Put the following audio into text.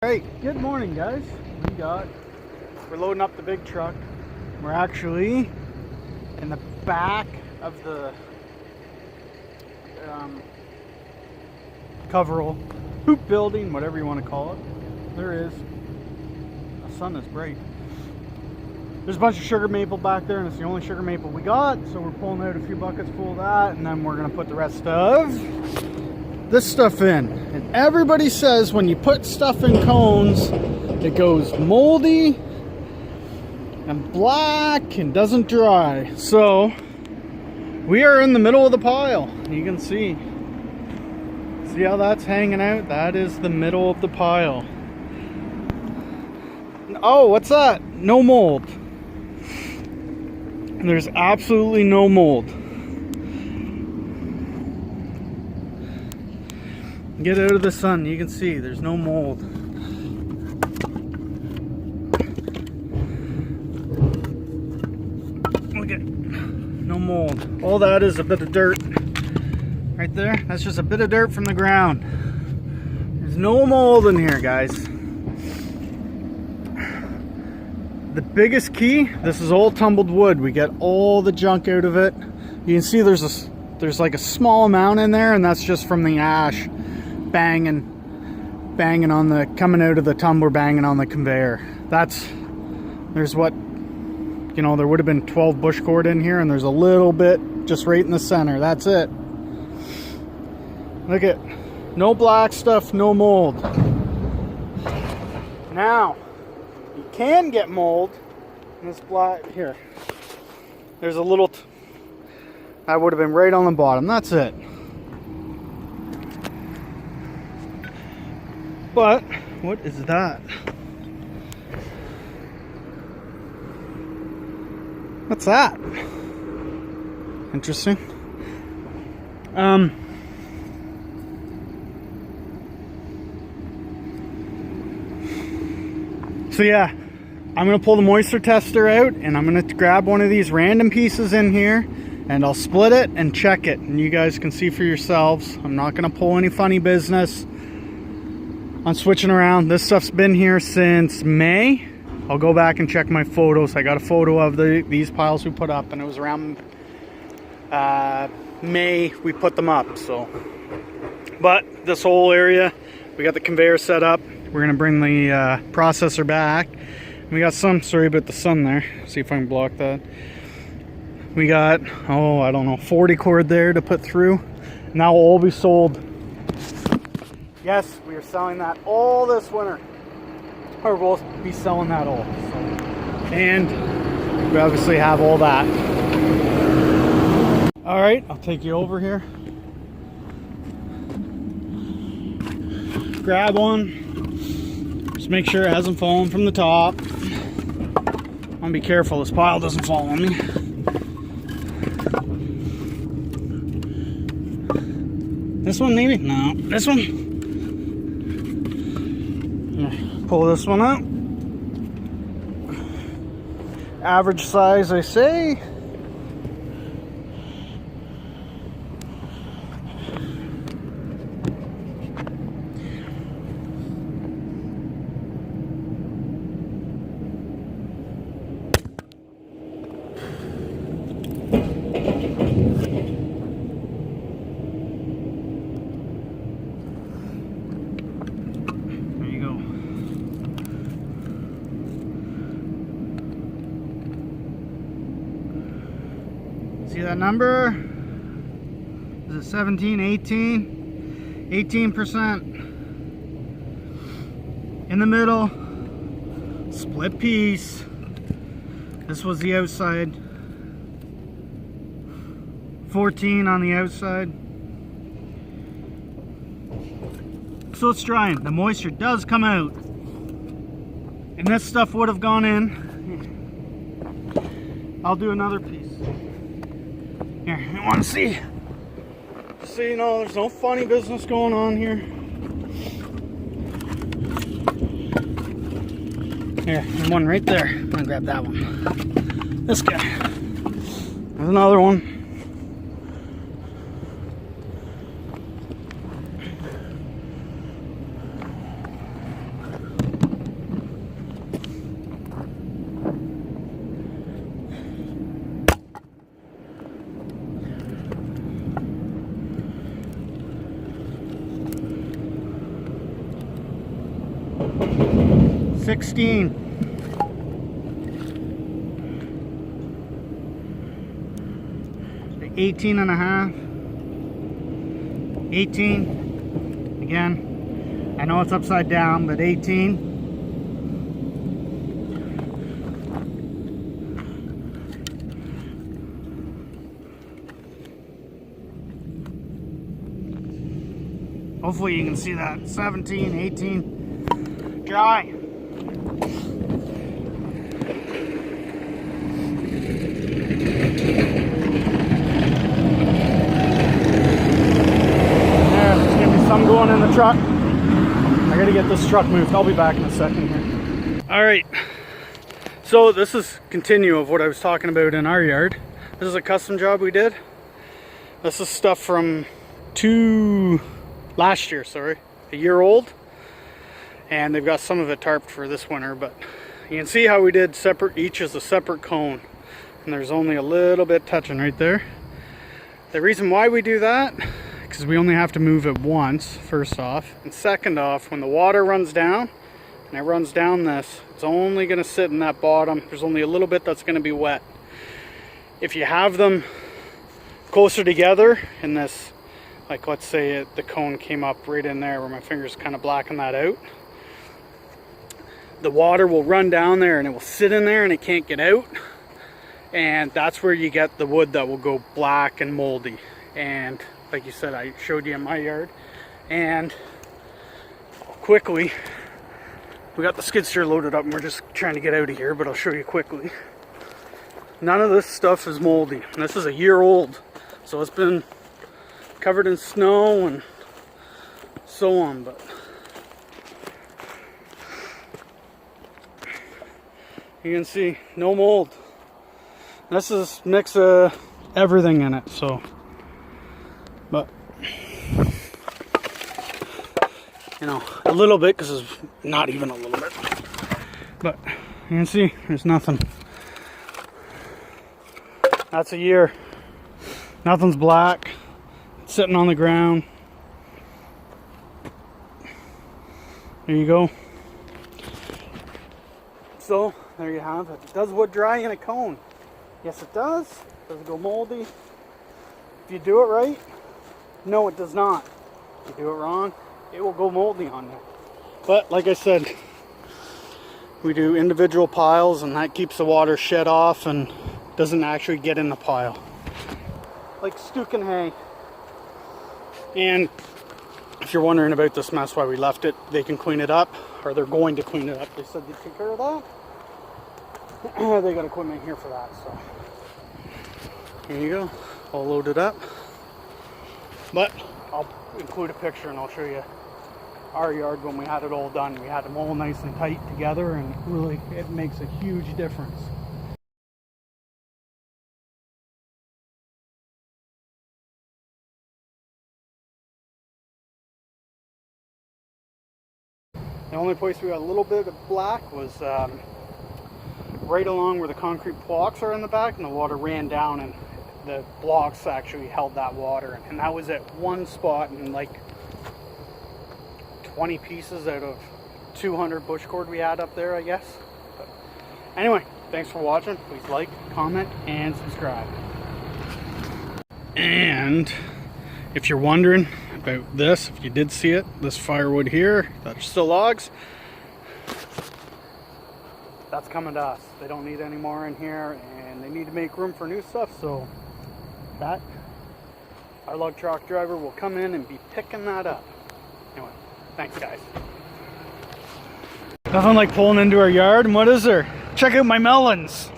Hey, good morning guys. We're loading up the big truck. We're actually in the back of the coverall, hoop building, whatever you want to call it. There is. The sun is bright. There's a bunch of sugar maple back there, and it's the only sugar maple we got, so we're pulling out a few buckets full of that, and then we're going to put the rest of this stuff in. And everybody says when you put stuff in cones, it goes moldy and black and doesn't dry. So we are in the middle of the pile. You can see how that's hanging out? That is the middle of the pile. Oh, what's that? No mold. There's absolutely no mold. Get out of the sun, you can see there's no mold. Look at, no mold. All that is a bit of dirt right there. That's just a bit of dirt from the ground. There's no mold in here, guys. The biggest key, this is all tumbled wood. We get all the junk out of it. You can see there's like a small amount in there, and that's just from the ash banging on the, coming out of the tumbler, banging on the conveyor. There's what, you know, there would have been 12 bush cord in here, and there's a little bit just right in the center. That's it. Look at, no black stuff, no mold. Now, you can get mold in this black, here. There's a little, that would have been right on the bottom. That's it. But, what is that? What's that? Interesting. So yeah, I'm gonna pull the moisture tester out, and I'm gonna grab one of these random pieces in here, and I'll split it and check it, and you guys can see for yourselves. I'm not gonna pull any funny business. I'm switching around. This stuff's been here since May. I'll go back and check my photos. I got a photo of these piles we put up, and it was around May we put them up. So, but this whole area, we got the conveyor set up. We're gonna bring the processor back. We got some, sorry about the sun there. See if I can block that. We got, oh, I don't know, 40 cord there to put through. And that will all be sold. Yes, we are selling that all this winter. Or we'll be selling that all. So. And we obviously have all that. Alright, I'll take you over here. Grab one. Just make sure it hasn't fallen from the top. I'm gonna be careful this pile doesn't fall on me. This one maybe? No. This one? Pull this one out. Average size, I say. See that number? Is it 17, 18? 18%. In the middle. Split piece. This was the outside. 14 on the outside. So it's drying. The moisture does come out. And this stuff would have gone in. I'll do another piece. Here, you want to see? So you know there's no funny business going on here. Here, there's one right there. I'm gonna grab that one. This guy. There's another one. 16. 18 and a half. 18. Again, I know it's upside down, but 18. Hopefully you can see that. 17, 18. Dry. There, let's give me some going in the truck. I gotta get this truck moved. I'll be back in a second here. Alright. So this is continue of what I was talking about in our yard. This is a custom job we did. This is stuff from last year, sorry, a year old, and they've got some of it tarped for this winter, but you can see how we did separate, each is a separate cone, and there's only a little bit touching right there. The reason why we do that, because we only have to move it once, first off, and second off, when the water runs down, and it runs down this, it's only going to sit in that bottom. There's only a little bit that's going to be wet. If you have them closer together in this, like let's say the cone came up right in there where my fingers kind of blacken that out, the water will run down there and it will sit in there and it can't get out, and that's where you get the wood that will go black and moldy. And like you said, I showed you in my yard, and quickly we got the skid steer loaded up and we're just trying to get out of here, but I'll show you quickly. None of this stuff is moldy, and this is a year old, so it's been covered in snow and so on, but you can see no mold. This is mix of everything in it, so, but you know, a little bit, because it's not even a little bit, but you can see there's nothing. That's a year. Nothing's black. It's sitting on the ground. There you go. So there you have it. Does wood dry in a cone? Yes, it does. Does it go moldy? If you do it right, no, it does not. If you do it wrong, it will go moldy on you. But like I said, we do individual piles, and that keeps the water shed off and doesn't actually get in the pile. Like stooking hay. And if you're wondering about this mess, why we left it, they can clean it up, or they're going to clean it up. They said they'd take care of that. They got equipment here for that, so here you go, all loaded up. But I'll include a picture and I'll show you our yard when we had it all done. We had them all nice and tight together, and really it makes a huge difference. The only place we got a little bit of black was right along where the concrete blocks are in the back, and the water ran down, and the blocks actually held that water, and that was at one spot, and like 20 pieces out of 200 bush cord we had up there, I guess. But anyway, thanks for watching. Please like, comment, and subscribe. And if you're wondering about this, if you did see it, this firewood here, that's still logs, that's coming to us. They don't need any more in here, and they need to make room for new stuff, so that our lug truck driver will come in and be picking that up. Anyway, thanks guys. Nothing like pulling into our yard, and what is there? Check out my melons.